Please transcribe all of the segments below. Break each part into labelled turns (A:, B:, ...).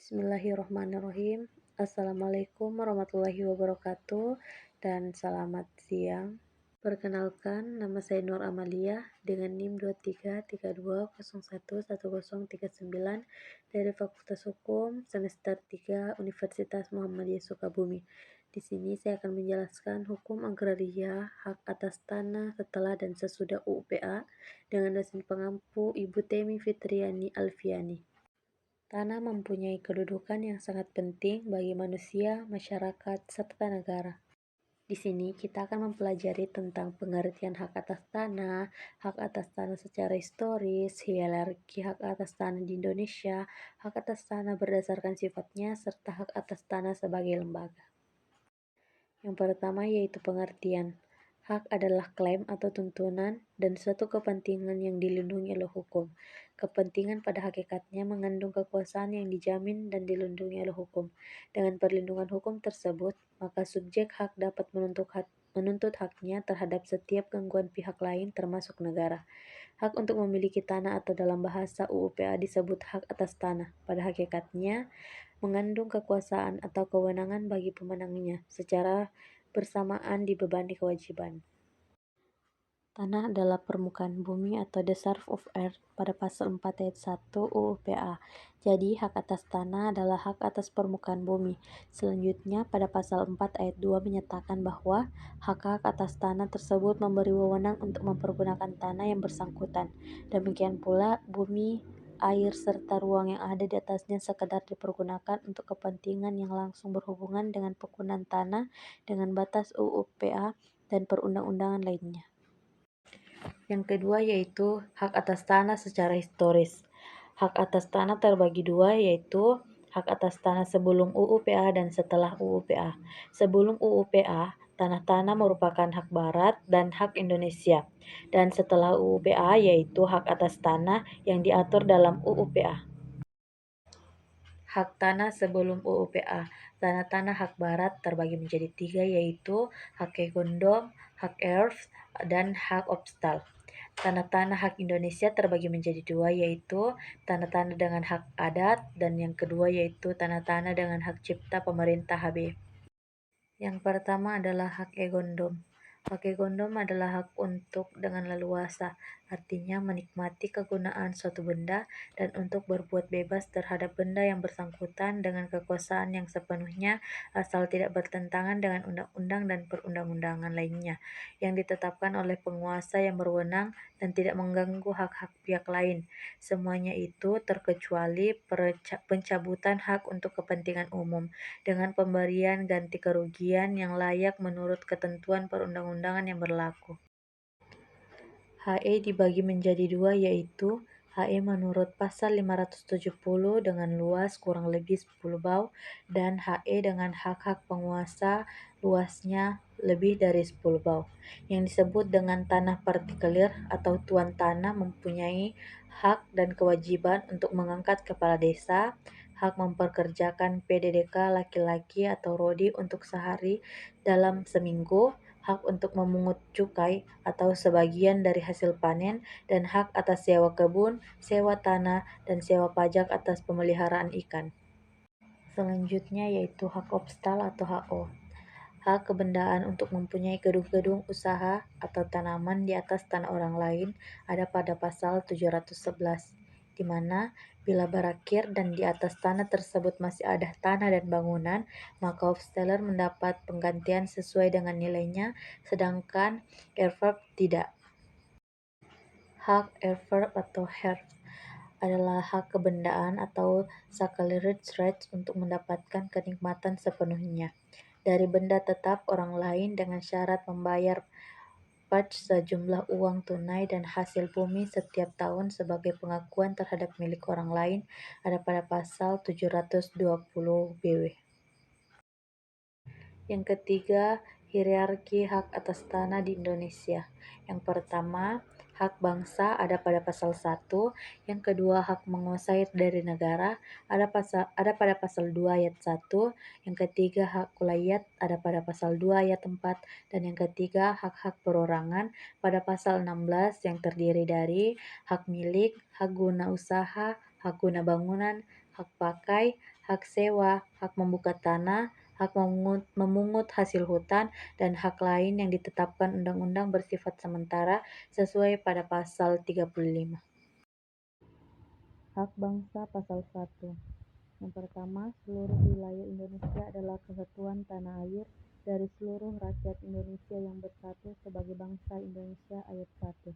A: Bismillahirrahmanirrahim. Assalamualaikum warahmatullahi wabarakatuh dan selamat siang. Perkenalkan, nama saya Nur Amalia dengan NIM 2332011039 dari Fakultas Hukum semester 3 Universitas Muhammadiyah Sukabumi. Di sini saya akan menjelaskan hukum agraria, hak atas tanah setelah dan sesudah UUPA dengan dosen pengampu Ibu Temi Fitriani Alfiani. Tanah mempunyai kedudukan yang sangat penting bagi manusia, masyarakat, serta negara. Di sini kita akan mempelajari tentang pengertian hak atas tanah secara historis, hierarki hak atas tanah di Indonesia, hak atas tanah berdasarkan sifatnya, serta hak atas tanah sebagai lembaga. Yang pertama yaitu pengertian. Hak adalah klaim atau tuntunan dan suatu kepentingan yang dilindungi oleh hukum. Kepentingan pada hakikatnya mengandung kekuasaan yang dijamin dan dilindungi oleh hukum. Dengan perlindungan hukum tersebut, maka subjek hak dapat menuntut haknya terhadap setiap gangguan pihak lain termasuk negara. Hak untuk memiliki tanah atau dalam bahasa UUPA disebut hak atas tanah. Pada hakikatnya, mengandung kekuasaan atau kewenangan bagi pemenangnya secara bersamaan dibebani kewajiban. Tanah adalah permukaan bumi atau the surface of earth pada pasal 4 ayat 1 UUPA. Jadi hak atas tanah adalah hak atas permukaan bumi. Selanjutnya pada pasal 4 ayat 2 menyatakan bahwa hak-hak atas tanah tersebut memberi wewenang untuk mempergunakan tanah yang bersangkutan. Demikian pula bumi, air, serta ruang yang ada di atasnya sekedar dipergunakan untuk kepentingan yang langsung berhubungan dengan penggunaan tanah dengan batas UUPA dan perundang-undangan lainnya. Yang kedua yaitu hak atas tanah secara historis. Hak atas tanah terbagi dua yaitu hak atas tanah sebelum UUPA dan setelah UUPA. Sebelum UUPA, tanah-tanah merupakan hak Barat dan hak Indonesia. Dan setelah UUPA yaitu hak atas tanah yang diatur dalam UUPA. Hak tanah sebelum UUPA. Tanah-tanah hak Barat terbagi menjadi tiga yaitu hak Kegondom, hak Erf, dan hak Obstal. Tanah-tanah hak Indonesia terbagi menjadi dua yaitu tanah-tanah dengan hak adat dan yang kedua yaitu tanah-tanah dengan hak cipta pemerintah HB. Yang pertama adalah hak egondom. Hak egondom adalah hak untuk dengan leluasa, artinya menikmati kegunaan suatu benda dan untuk berbuat bebas terhadap benda yang bersangkutan dengan kekuasaan yang sepenuhnya asal tidak bertentangan dengan undang-undang dan perundang-undangan lainnya yang ditetapkan oleh penguasa yang berwenang dan tidak mengganggu hak-hak pihak lain. Semuanya itu terkecuali pencabutan hak untuk kepentingan umum dengan pemberian ganti kerugian yang layak menurut ketentuan perundang-undangan yang berlaku. HE dibagi menjadi dua yaitu HE menurut pasal 570 dengan luas kurang lebih 10 bau dan HE dengan hak-hak penguasa luasnya lebih dari 10 bau. Yang disebut dengan tanah partikelir atau tuan tanah mempunyai hak dan kewajiban untuk mengangkat kepala desa, hak memperkerjakan PDDK laki-laki atau Rodi untuk sehari dalam seminggu, hak untuk memungut cukai atau sebagian dari hasil panen, dan hak atas sewa kebun, sewa tanah, dan sewa pajak atas pemeliharaan ikan. Selanjutnya yaitu hak obstal atau HO. Hak kebendaan untuk mempunyai gedung-gedung usaha atau tanaman di atas tanah orang lain ada pada pasal 711, di mana bila berakhir dan di atas tanah tersebut masih ada tanah dan bangunan, maka hofsteller mendapat penggantian sesuai dengan nilainya, sedangkan erverb tidak. Hak erverb atau herf adalah hak kebendaan atau sacred rights untuk mendapatkan kenikmatan sepenuhnya dari benda tetap orang lain dengan syarat membayar pajak sejumlah uang tunai dan hasil bumi setiap tahun sebagai pengakuan terhadap milik orang lain ada pada pasal 720 BW. Yang ketiga, hierarki hak atas tanah di Indonesia. Yang pertama, hak bangsa ada pada pasal 1, yang kedua hak menguasai dari negara ada pada pasal 2 ayat 1, yang ketiga hak kulayat ada pada pasal 2 ayat 4 dan yang ketiga hak-hak perorangan pada pasal 16 yang terdiri dari hak milik, hak guna usaha, hak guna bangunan, hak pakai, hak sewa, hak membuka tanah, hak memungut hasil hutan, dan hak lain yang ditetapkan undang-undang bersifat sementara sesuai pada pasal 35. Hak bangsa pasal 1. Yang pertama, seluruh wilayah Indonesia adalah kesatuan tanah air dari seluruh rakyat Indonesia yang bersatu sebagai bangsa Indonesia ayat 1.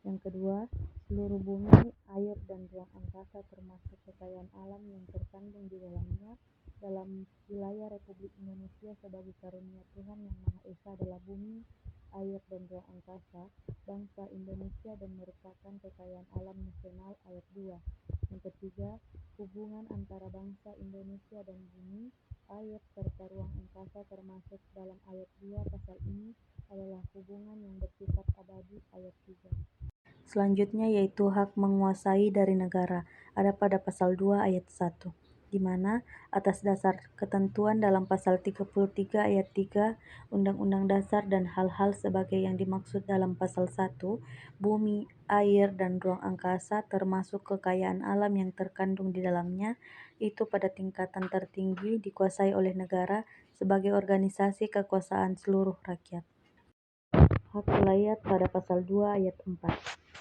A: Yang kedua, seluruh bumi, air, dan ruang angkasa termasuk kekayaan alam yang terkandung di dalamnya dalam wilayah Republik Indonesia sebagai karunia Tuhan Yang Maha Esa adalah bumi, air, dan ruang angkasa, bangsa Indonesia dan merupakan kekayaan alam nasional ayat 2. Yang ketiga, hubungan antara bangsa Indonesia dan bumi, air, serta ruang angkasa termasuk dalam ayat 2 pasal ini adalah hubungan yang bersifat abadi ayat 3. Selanjutnya yaitu hak menguasai dari negara, ada pada pasal 2 ayat 1, di mana atas dasar ketentuan dalam pasal 33 ayat 3 Undang-Undang Dasar dan hal-hal sebagai yang dimaksud dalam pasal 1, bumi, air, dan ruang angkasa termasuk kekayaan alam yang terkandung di dalamnya, itu pada tingkatan tertinggi dikuasai oleh negara sebagai organisasi kekuasaan seluruh rakyat. Hak wilayah pada pasal 2 ayat 4.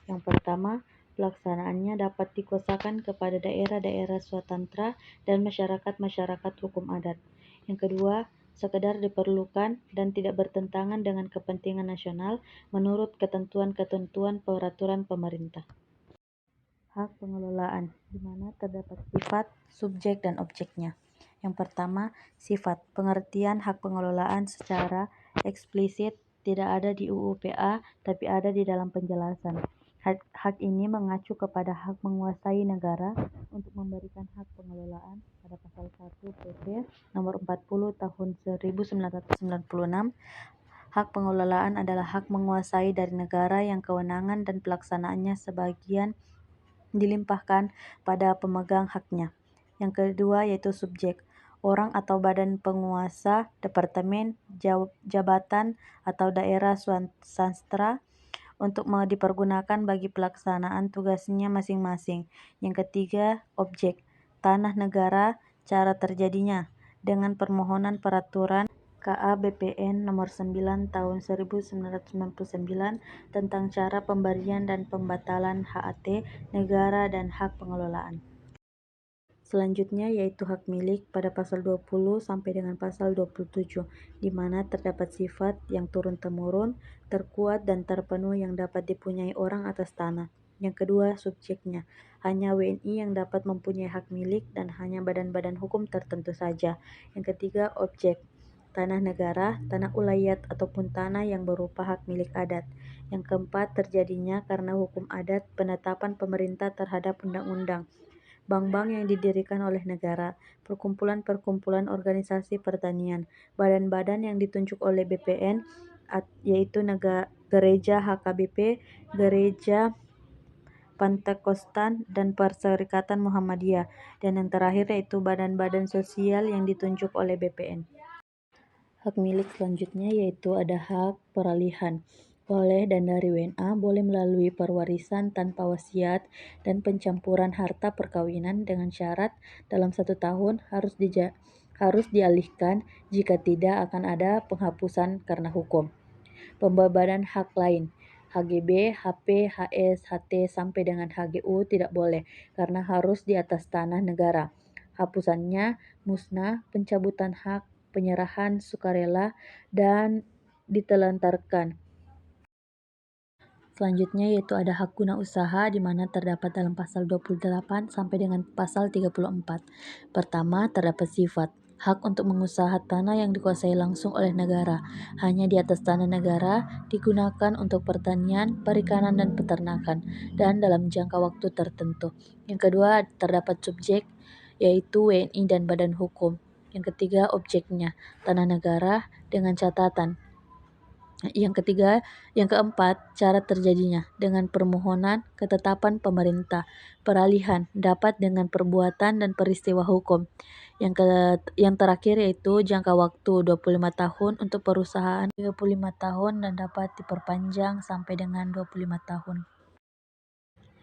A: Yang pertama, pelaksanaannya dapat dikuasakan kepada daerah-daerah swatantra dan masyarakat-masyarakat hukum adat. Yang kedua, sekedar diperlukan dan tidak bertentangan dengan kepentingan nasional menurut ketentuan-ketentuan peraturan pemerintah. Hak pengelolaan, di mana terdapat sifat, subjek, dan objeknya. Yang pertama, sifat. Pengertian hak pengelolaan secara eksplisit tidak ada di UU PA, tapi ada di dalam penjelasan. Hak ini mengacu kepada hak menguasai negara untuk memberikan hak pengelolaan pada pasal 1 PP nomor 40 tahun 1996. Hak pengelolaan adalah hak menguasai dari negara yang kewenangan dan pelaksanaannya sebagian dilimpahkan pada pemegang haknya. Yang kedua yaitu subjek. Orang atau badan penguasa, departemen, jabatan, atau daerah swastra untuk dipergunakan bagi pelaksanaan tugasnya masing-masing. Yang ketiga, objek. Tanah negara, cara terjadinya, dengan permohonan peraturan KA BPN nomor 9 tahun 1999 tentang cara pemberian dan pembatalan HAT negara dan hak pengelolaan. Selanjutnya yaitu hak milik pada pasal 20 sampai dengan pasal 27, di mana terdapat sifat yang turun-temurun, terkuat dan terpenuh yang dapat dipunyai orang atas tanah. Yang kedua, subjeknya. Hanya WNI yang dapat mempunyai hak milik dan hanya badan-badan hukum tertentu saja. Yang ketiga, objek. Tanah negara, tanah ulayat ataupun tanah yang berupa hak milik adat. Yang keempat, terjadinya karena hukum adat penetapan pemerintah terhadap undang-undang. Bank-bank yang didirikan oleh negara, perkumpulan-perkumpulan organisasi pertanian, badan-badan yang ditunjuk oleh BPN, yaitu gereja HKBP, gereja Pantekostan, dan Perserikatan Muhammadiyah, dan yang terakhir yaitu badan-badan sosial yang ditunjuk oleh BPN. Hak milik selanjutnya yaitu ada hak peralihan. Oleh dan dari WNA boleh melalui perwarisan tanpa wasiat dan pencampuran harta perkawinan dengan syarat dalam 1 tahun harus dialihkan, jika tidak akan ada penghapusan karena hukum. Pembebanan hak lain. HGB, HP, HS, HT sampai dengan HGU tidak boleh karena harus di atas tanah negara. Hapusannya musnah, pencabutan hak, penyerahan sukarela, dan ditelantarkan. Selanjutnya yaitu ada hak guna usaha di mana terdapat dalam pasal 28 sampai dengan pasal 34. Pertama, terdapat sifat. Hak untuk mengusaha tanah yang dikuasai langsung oleh negara, hanya di atas tanah negara, digunakan untuk pertanian, perikanan, dan peternakan, dan dalam jangka waktu tertentu. Yang kedua, terdapat subjek, yaitu WNI dan badan hukum. Yang ketiga, objeknya, tanah negara dengan catatan. Yang keempat, cara terjadinya dengan permohonan ketetapan pemerintah. Peralihan dapat dengan perbuatan dan peristiwa hukum. Yang terakhir yaitu jangka waktu 25 tahun untuk perusahaan, 35 tahun dan dapat diperpanjang sampai dengan 25 tahun.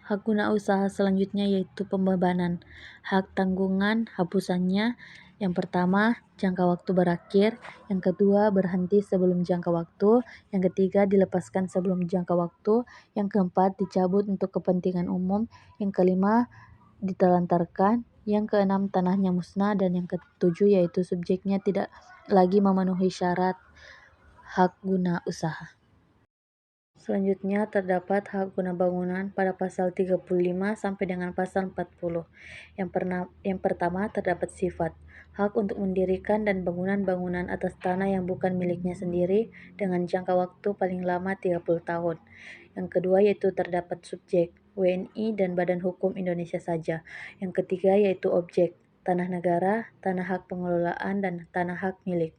A: Hak guna usaha selanjutnya yaitu pembebanan. Hak tanggungan hapusannya. Yang pertama, jangka waktu berakhir. Yang kedua, berhenti sebelum jangka waktu. Yang ketiga, dilepaskan sebelum jangka waktu. Yang keempat, dicabut untuk kepentingan umum. Yang kelima, ditelantarkan. Yang keenam, tanahnya musnah. Dan yang ketujuh yaitu subjeknya tidak lagi memenuhi syarat hak guna usaha. Selanjutnya terdapat hak guna bangunan pada pasal 35 sampai dengan pasal 40. Yang pertama terdapat sifat hak untuk mendirikan dan bangunan-bangunan atas tanah yang bukan miliknya sendiri dengan jangka waktu paling lama 30 tahun. Yang kedua yaitu terdapat subjek WNI dan Badan Hukum Indonesia saja. Yang ketiga yaitu objek tanah negara, tanah hak pengelolaan dan tanah hak milik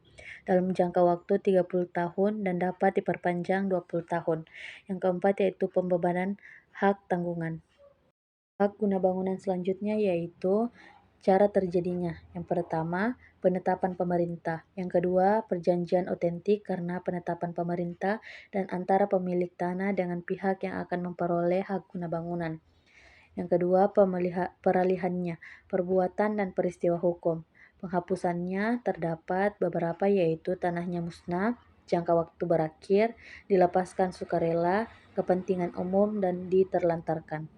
A: dalam jangka waktu 30 tahun dan dapat diperpanjang 20 tahun. Yang keempat yaitu pembebanan hak tanggungan. Hak guna bangunan selanjutnya yaitu cara terjadinya. Yang pertama, penetapan pemerintah. Yang kedua, perjanjian otentik karena penetapan pemerintah dan antara pemilik tanah dengan pihak yang akan memperoleh hak guna bangunan. Yang kedua, peralihannya, perbuatan dan peristiwa hukum. Penghapusannya terdapat beberapa yaitu tanahnya musnah, jangka waktu berakhir, dilepaskan sukarela, kepentingan umum, dan diterlantarkan.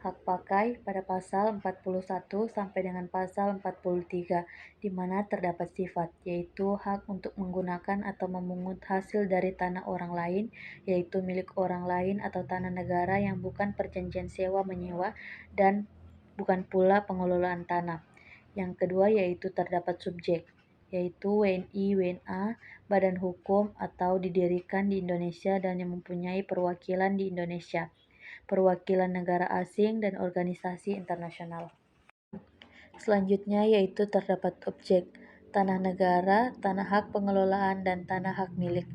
A: Hak pakai pada pasal 41 sampai dengan pasal 43, di mana terdapat sifat, yaitu hak untuk menggunakan atau memungut hasil dari tanah orang lain, yaitu milik orang lain atau tanah negara yang bukan perjanjian sewa-menyewa dan bukan pula pengelolaan tanah. Yang kedua yaitu terdapat subjek, yaitu WNI, WNA, badan hukum atau didirikan di Indonesia dan yang mempunyai perwakilan di Indonesia, perwakilan negara asing, dan organisasi internasional. Selanjutnya yaitu terdapat objek, tanah negara, tanah hak pengelolaan, dan tanah hak milik.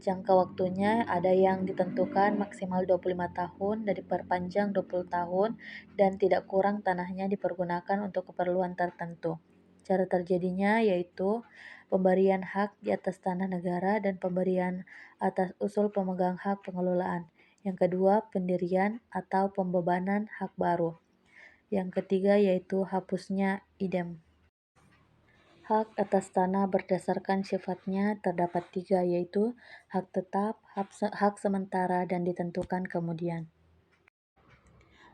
A: Jangka waktunya ada yang ditentukan maksimal 25 tahun dan diperpanjang 20 tahun dan tidak kurang tanahnya dipergunakan untuk keperluan tertentu. Cara terjadinya yaitu pemberian hak di atas tanah negara dan pemberian atas usul pemegang hak pengelolaan. Yang kedua, pendirian atau pembebanan hak baru. Yang ketiga yaitu hapusnya idem. Hak atas tanah berdasarkan sifatnya terdapat 3 yaitu hak tetap, hak sementara, dan ditentukan kemudian.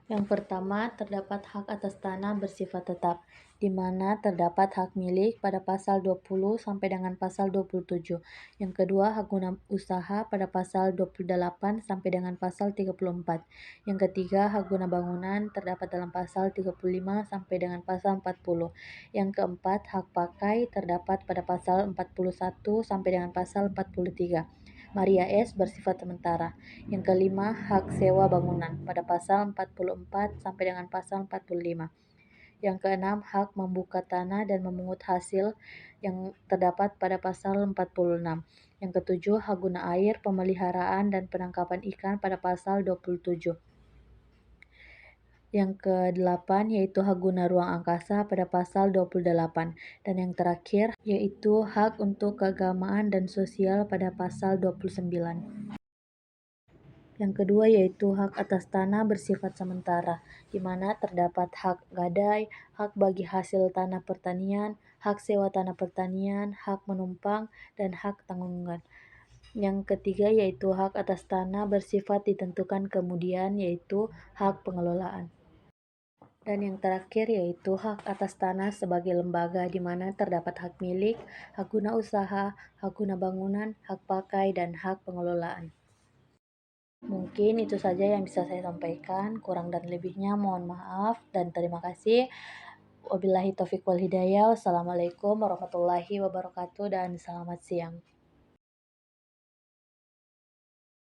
A: Yang pertama terdapat hak atas tanah bersifat tetap, di mana terdapat hak milik pada pasal 20 sampai dengan pasal 27. Yang kedua hak guna usaha pada pasal 28 sampai dengan pasal 34. Yang ketiga hak guna bangunan terdapat dalam pasal 35 sampai dengan pasal 40. Yang keempat hak pakai terdapat pada pasal 41 sampai dengan pasal 43. Maria S. bersifat sementara. Yang kelima, hak sewa bangunan pada pasal 44 sampai dengan pasal 45. Yang keenam, hak membuka tanah dan memungut hasil yang terdapat pada pasal 46. Yang ketujuh, hak guna air, pemeliharaan, dan penangkapan ikan pada pasal 27. Yang ke-8 yaitu hak guna ruang angkasa pada pasal 28. Dan yang terakhir yaitu hak untuk keagamaan dan sosial pada pasal 29. Yang kedua yaitu hak atas tanah bersifat sementara, di mana terdapat hak gadai, hak bagi hasil tanah pertanian, hak sewa tanah pertanian, hak menumpang, dan hak tanggungan. Yang ketiga yaitu hak atas tanah bersifat ditentukan kemudian, yaitu hak pengelolaan. Dan yang terakhir yaitu hak atas tanah sebagai lembaga, di mana terdapat hak milik, hak guna usaha, hak guna bangunan, hak pakai, dan hak pengelolaan. Mungkin itu saja yang bisa saya sampaikan, kurang dan lebihnya mohon maaf dan terima kasih. Wabillahi taufiq wal hidayah. Wassalamualaikum warahmatullahi wabarakatuh dan selamat siang.